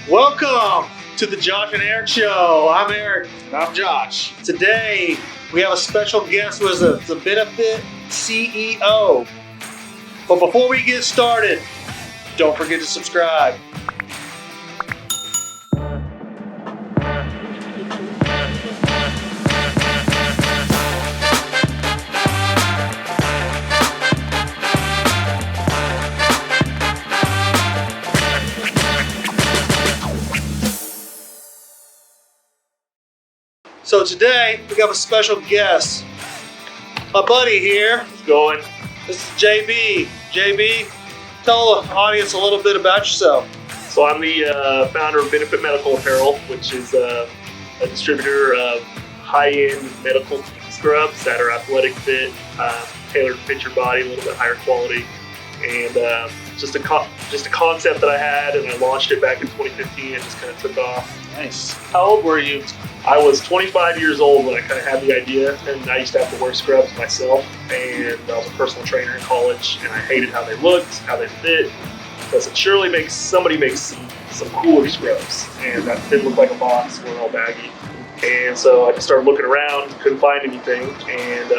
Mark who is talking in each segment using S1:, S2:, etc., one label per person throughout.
S1: Welcome to the Josh and Erik Show. I'm Erik.
S2: And I'm Josh.
S1: Today we have a special guest who is the BeneFIT CEO. But before we get started, don't forget to subscribe. So today we have a special guest, my buddy here.
S2: How's it going?
S1: This is JB. JB, tell the audience a little bit about yourself.
S2: So I'm the founder of BeneFIT Medical Apparel, which is a distributor of high-end medical scrubs that are athletic fit, tailored to fit your body, a little bit higher quality, and just a concept that I had, and I launched it back in 2015 and just kind of took off.
S1: Nice. How old were you?
S2: I was 25 years old when I kind of had the idea, and I used to have to wear scrubs myself, and I was a personal trainer in college, and I hated how they looked, how they fit, because it surely makes somebody makes some cooler scrubs, and that didn't look like a box, were all baggy. And so I just started looking around, couldn't find anything, and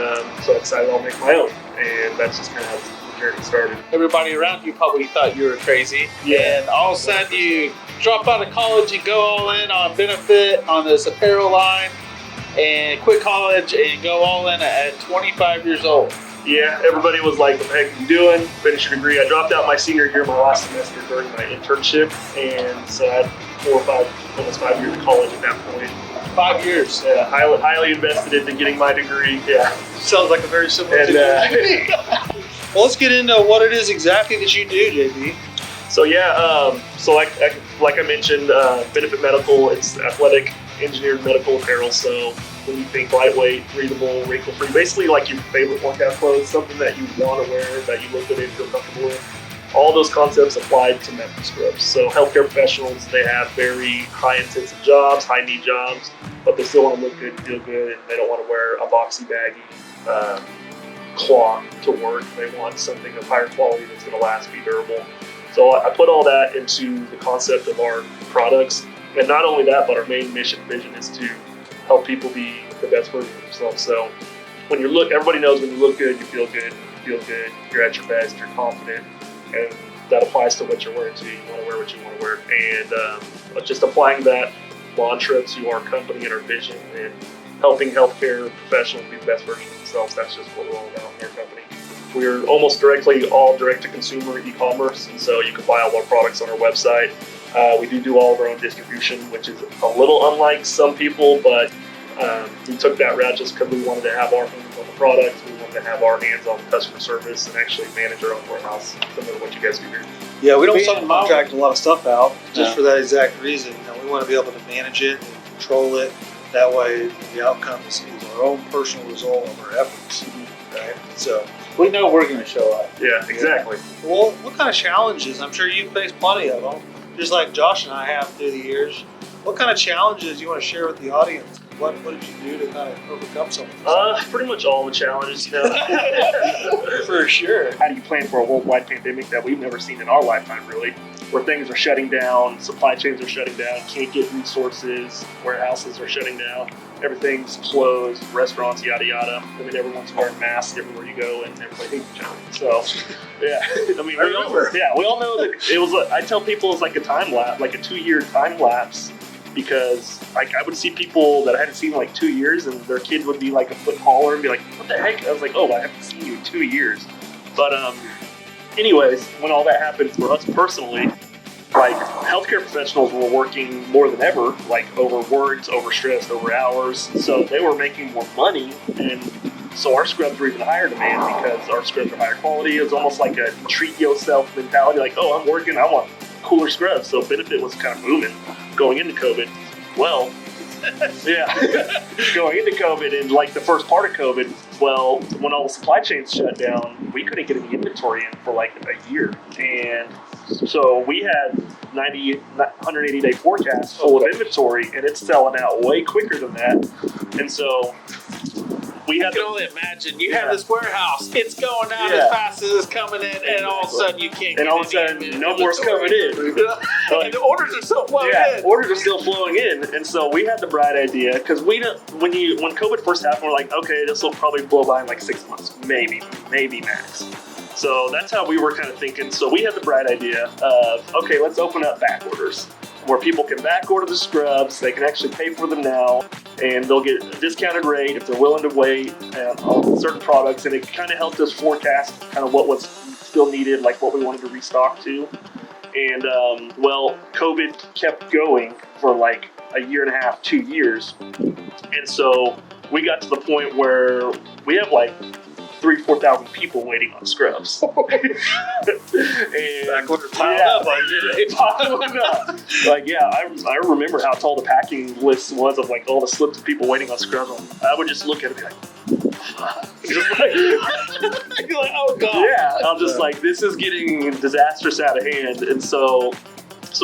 S2: so I decided I'll make my own, and that's just kind of how the journey started.
S3: Everybody around you probably thought you were crazy.
S2: Yeah.
S3: And all of a sudden you drop out of college and go all in on BeneFIT, on this apparel line, and quit college and go all in at 25 years old.
S2: Yeah, everybody was like, what the heck are you doing? Finish your degree. I dropped out my senior year, my last semester during my internship, and so I had almost 5 years of college at that point.
S3: 5 years.
S2: Yeah, highly invested into getting my degray. Yeah.
S1: Sounds like a very similar
S2: And,
S1: Well, let's get into what it is exactly that you do, JB.
S2: So yeah, so like I mentioned, BeneFIT Medical, it's athletic engineered medical apparel. So when you think lightweight, breathable, wrinkle-free, basically like your favorite workout clothes, something that you want to wear, that you look good in, feel comfortable in. All those concepts applied to medical scrubs. So healthcare professionals, they have very high intensive jobs, high need jobs, but they still want to look good, feel good, and they don't want to wear a boxy, baggy cloth to work. They want something of higher quality that's going to last, be durable. So I put all that into the concept of our products. And not only that, but our main mission vision is to help people be the best version of themselves. So when you look, everybody knows when you look good, you feel good, you're at your best, you're confident. And that applies to what you're wearing too. You want to wear what you want to wear. And just applying that mantra to our company and our vision and helping healthcare professionals be the best version of themselves. That's just what we're all about in our company. We're almost all direct-to-consumer e-commerce, and so you can buy all our products on our website. We do all of our own distribution, which is a little unlike some people, but we took that route just because we wanted to have our hands on the products. We wanted to have our hands on customer service and actually manage our own warehouse, similar to what you guys do here.
S1: Yeah, we don't subcontract a lot of stuff out just for that exact reason. We want to be able to manage it and control it. That way, the outcome is our own personal result of our efforts. Right? So
S3: We know we're going to show up.
S2: Yeah, exactly.
S1: Well, what kind of challenges? I'm sure you've faced plenty of them, just like Josh and I have through the years. What kind of challenges you want to share with the audience? What did you do to kind of overcome some of this?
S2: Pretty much all the challenges,
S1: For sure.
S2: How do you plan for a worldwide pandemic that we've never seen in our lifetime, really? Where things are shutting down, supply chains are shutting down, can't get resources, warehouses are shutting down, everything's closed, restaurants, yada yada. I mean, everyone's wearing masks everywhere you go, and everybody hates each other. So, yeah. I mean, we all know that it was. I tell people it's like a time lapse, like a 2-year time lapse, because like I would see people that I hadn't seen in like 2 years, and their kid would be like a foot taller and be like, "What the heck?" I was like, "Oh, I haven't seen you in 2 years." But anyways, when all that happened for us personally, like healthcare professionals were working more than ever, like overworked, overstressed, over hours. So they were making more money, and so our scrubs were even higher demand because our scrubs are higher quality. It was almost like a treat yourself mentality, like, oh, I'm working, I want cooler scrubs. So BeneFIT was kind of booming going into COVID. Well, yeah, going into COVID and like the first part of COVID, well, when all the supply chains shut down, we couldn't get any inventory in for like a year. And so we had 180-day forecast full of inventory, and it's selling out way quicker than that. And so we
S3: I
S2: had
S3: can
S2: to,
S3: only imagine. You have this warehouse. It's going out as fast as it's coming in, and all of a sudden you can't.
S2: And all of a sudden, no more's coming in.
S3: And the orders are still flowing in.
S2: Orders are still flowing in, and so we had the bright idea because we don't. When COVID first happened, we're like, okay, this will probably blow by in like 6 months, maybe max. So that's how we were kind of thinking. So we had the bright idea of, okay, let's open up back orders where people can back order the scrubs. They can actually pay for them now, and they'll get a discounted rate if they're willing to wait on certain products. And it kind of helped us forecast kind of what was still needed, like what we wanted to restock to. And COVID kept going for like a year and a half, 2 years. And so we got to the point where we have like 3,000-4,000 people waiting on scrubs. And
S3: back order piled up.
S2: Like, I remember how tall the packing list was of like all the slips of people waiting on scrubs. I would just look at it and be like, just like,
S3: you're like, oh god.
S2: Yeah, I'm just like, this is getting disastrous out of hand. And so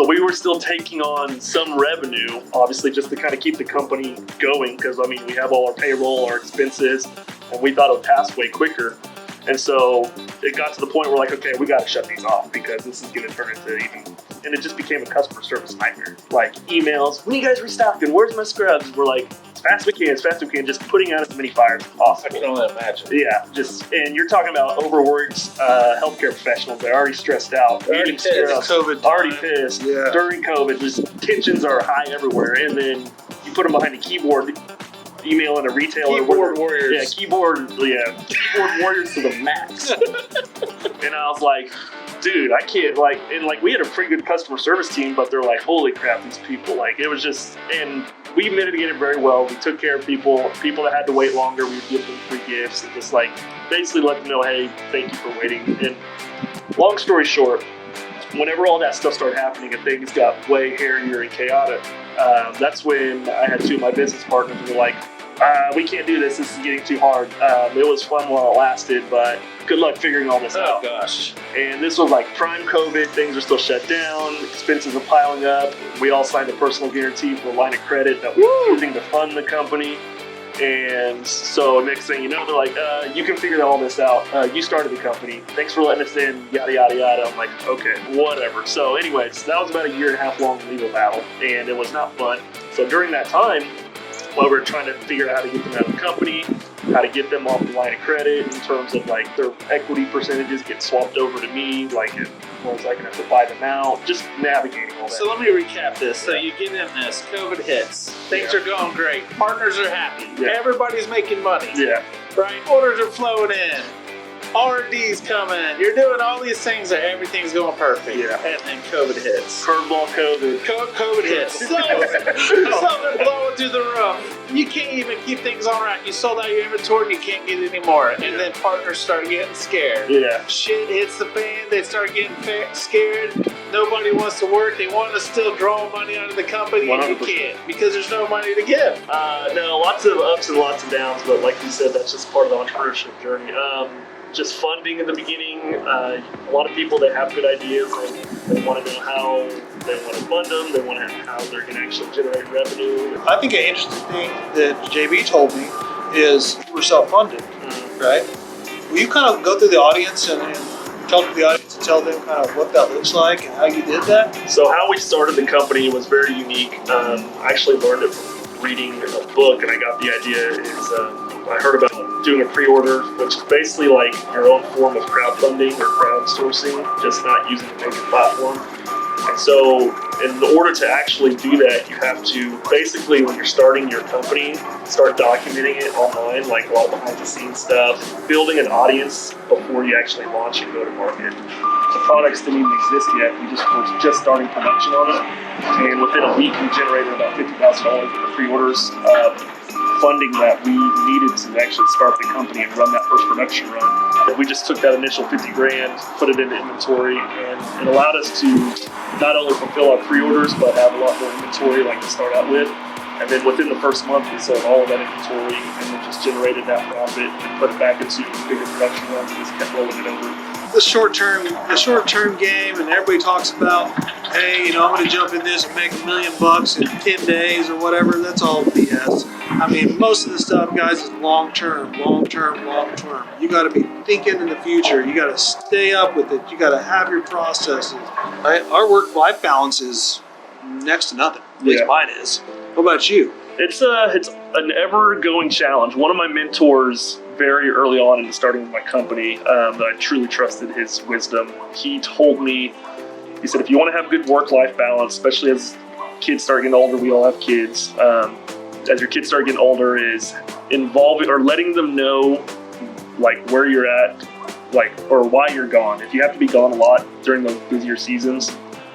S2: we were still taking on some revenue, obviously, just to kind of keep the company going, because I mean, we have all our payroll, our expenses, and we thought it would pass way quicker. And so it got to the point where like, okay, we got to shut these off because this is going to turn into and it just became a customer service nightmare. Like emails, when are you guys restocking? Where's my scrubs? We're like, as fast as we can, just putting out as many fires as possible.
S3: I can only imagine.
S2: Yeah, and you're talking about overworked healthcare professionals that are already stressed out,
S3: already
S2: eating scrubs, already pissed.
S1: Yeah.
S2: During COVID, just tensions are high everywhere, and then you put them behind a keyboard, emailing a retailer.
S3: Keyboard warriors.
S2: Keyboard warriors to the max. And I was like, dude, I can't, we had a pretty good customer service team, but they're like, holy crap, these people, it was just, and we mitigated very well. We took care of people that had to wait longer, we would give them free gifts, and just basically let them know, hey, thank you for waiting. And long story short, whenever all that stuff started happening and things got way hairier and chaotic, that's when I had two of my business partners who were like, we can't do this. This is getting too hard. It was fun while it lasted, but good luck figuring all this out.
S3: Oh, gosh.
S2: And this was like prime COVID. Things are still shut down. Expenses are piling up. We all signed a personal guarantee for a line of credit that we were using to fund the company. And so next thing you know, they're like, you can figure all this out. You started the company. Thanks for letting us in, yada, yada, yada. I'm like, okay, whatever. So anyways, that was about a year and a half long legal battle, and it was not fun. So during that time, while we were trying to figure out how to get them out of the company, how to get them off the line of credit in terms of their equity percentages get swapped over to me, if I can have to buy them out, just navigating all that.
S3: So let me recap this. So you get in this, COVID hits, things are going great, partners are happy, everybody's making money, right? Orders are flowing in, R&D's coming, you're doing all these things and everything's going perfect, and then COVID hits.
S2: Curveball COVID.
S3: COVID hits. So they're blowing through the roof. You can't even keep things on rack. You sold out your inventory and you can't get any more. And then partners start getting scared.
S2: Yeah.
S3: Shit hits the fan. They start getting scared. Nobody wants to work. They want to still draw money out of the company. 100%. And you can't because there's no money to give.
S2: No, lots of ups and lots of downs. But like you said, that's just part of the entrepreneurship journey. Just funding in the beginning. A lot of people that have good ideas and they want to know how they want to fund them. They want to know how they're going to actually generate revenue.
S1: I think an interesting thing that JB told me is we're self-funded, right? Will you kind of go through the audience and talk to the audience and tell them kind of what that looks like and how you did that?
S2: So how we started the company was very unique. I actually learned it from reading a book, and I got the idea I heard about doing a pre-order, which is basically like your own form of crowdfunding or crowdsourcing, just not using a major platform. And so in order to actually do that, you have to basically, when you're starting your company, start documenting it online, like a lot of behind the scenes stuff, building an audience before you actually launch and go to market. The products didn't even exist yet. We were just starting production on it. And within a week, we generated about $50,000 in pre-orders. Funding that we needed to actually start the company and run that first production run. And we just took that initial $50,000, put it into inventory, and it allowed us to not only fulfill our pre-orders, but have a lot more inventory to start out with. And then within the first month, we sold all of that inventory and then just generated that profit and put it back into bigger production runs and just kept rolling it over.
S1: the short term game, and everybody talks about, hey, I'm going to jump in this and make $1 million in 10 days or whatever. That's all BS. I mean, most of the stuff, guys, is long term. You got to be thinking in the future. You got to stay up with it. You got to have your processes. Right? Our work-life balance is next to nothing. At least mine is. What about you?
S2: It's an ever-going challenge. One of my mentors, very early on in starting my company, that I truly trusted his wisdom. He told me, he said, if you want to have good work-life balance, especially as kids start getting older, we all have kids. As your kids start getting older, is involving or letting them know, like, where you're at, like, or why you're gone. If you have to be gone a lot during those busier seasons,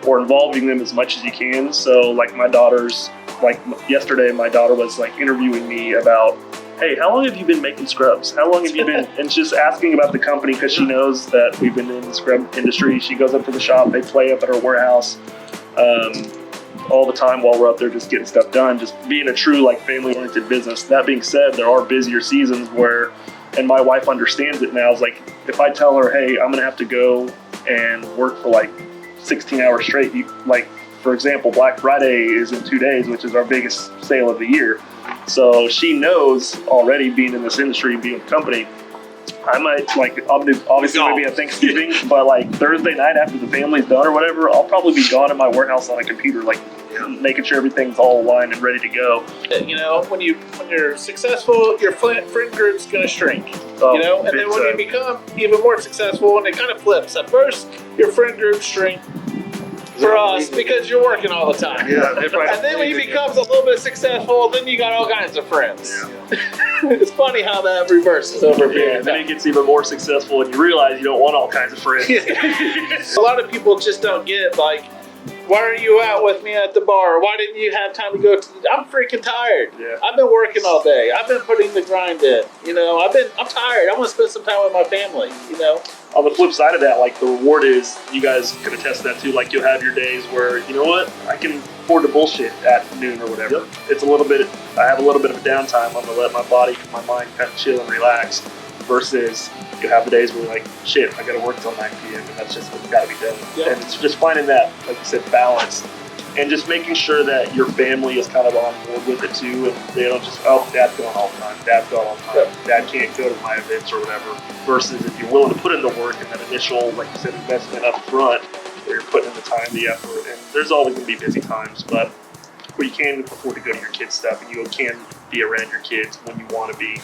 S2: or involving them as much as you can. So, like, my daughters, like yesterday, my daughter was like interviewing me about, hey, how long have you been making scrubs? How long have you been? And just asking about the company because she knows that we've been in the scrub industry. She goes up to the shop, they play up at our warehouse all the time while we're up there just getting stuff done, just being a true like family-oriented business. That being said, there are busier seasons where, and my wife understands it now, is like if I tell her, hey, I'm gonna have to go and work for like 16 hours straight, for example, Black Friday is in 2 days, which is our biggest sale of the year. So she knows already, being in this industry, being with the company, I might, obviously maybe at Thanksgiving, but like Thursday night after the family's done or whatever, I'll probably be gone in my warehouse on a computer, making sure everything's all aligned and ready to go.
S3: When you're successful, your friend group's going to shrink. And then when you become even more successful, and it kind of flips. At first, your friend group shrink. For us, because you're working all the time.
S1: Yeah.
S3: And then when you become a little bit successful, then you got all kinds of friends.
S1: Yeah.
S3: It's funny how that reverses over a period of
S2: then
S3: time.
S2: it gets even more successful and you realize you don't want all kinds of friends.
S3: A lot of people just don't get, like, why are you out with me at the bar? Why didn't you have time to go to I'm freaking tired.
S2: Yeah.
S3: I've been working all day. I've been putting the grind in. I'm tired. I want to spend some time with my family,
S2: On the flip side of that, like, the reward is, you guys can attest to that too, like, you'll have your days where, you know what, I can afford to bullshit at noon or whatever. Yep. I have a little bit of a downtime. I'm going to let my body, my mind kind of chill and relax, versus you have the days where you're like, shit, I got to work till 9 p.m. and that's just what's got to be done. Yep. And it's just finding that, like you said, balance. And just making sure that your family is kind of on board with it too, and they don't just, oh, Dad's gone all the time, Dad's gone all the time,
S3: Yep.
S2: Dad can't go to my events or whatever. Versus if you're willing to put in the work and that initial, like you said, investment up front, where you're putting in the time, the effort, and there's always going to be busy times, but where you can afford to go to your kids' stuff and you can be around your kids when you want to be,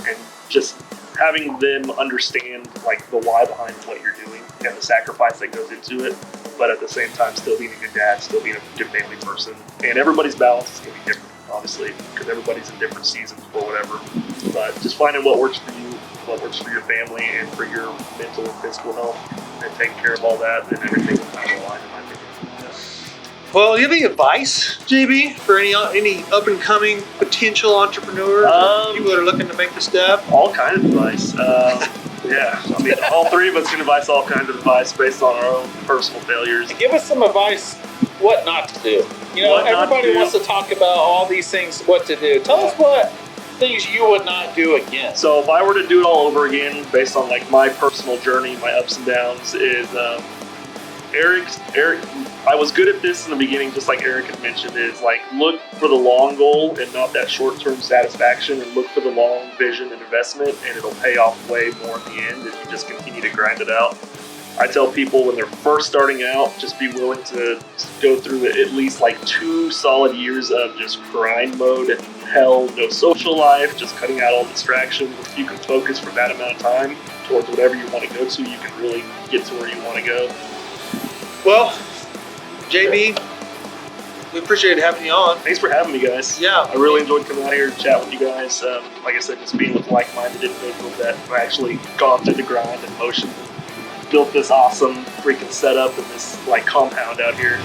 S2: and just having them understand like the why behind what you're doing and the sacrifice that goes into it, but at the same time still being a good dad, still being a good family person. And everybody's balance is going to be different, obviously, because everybody's in different seasons or whatever. But just finding what works for you, what works for your family and for your mental and physical health, and taking care of all that, and everything will kind of align, in my opinion.
S1: Well, do you have any advice, JB, for any up-and-coming potential entrepreneurs, people that are looking to make the step?
S2: All kinds of advice. Yeah, I mean, all three of us can advise all kinds of advice based on our own personal failures.
S3: Give us some advice what not to do. Everybody wants to talk about all these things, what to do. Tell us what things you would not do again.
S2: So if I were to do it all over again, based on like my personal journey, my ups and downs, is Erik, I was good at this in the beginning, just like Erik had mentioned, is like look for the long goal and not that short-term satisfaction, and look for the long vision and investment, and it'll pay off way more in the end if you just continue to grind it out. I tell people when they're first starting out, just be willing to go through at least like 2 solid years of just grind mode and hell, no social life, just cutting out all distractions. If you can focus for that amount of time towards whatever you want to go to, you can really get to where you want to go.
S1: Well, JB, we appreciate having you on.
S2: Thanks for having me, guys.
S1: Yeah.
S2: I really enjoyed coming out here and chat with you guys. Like I said, just being with like-minded individuals that have actually gone through the grind and motion and built this awesome freaking setup and this like compound out here.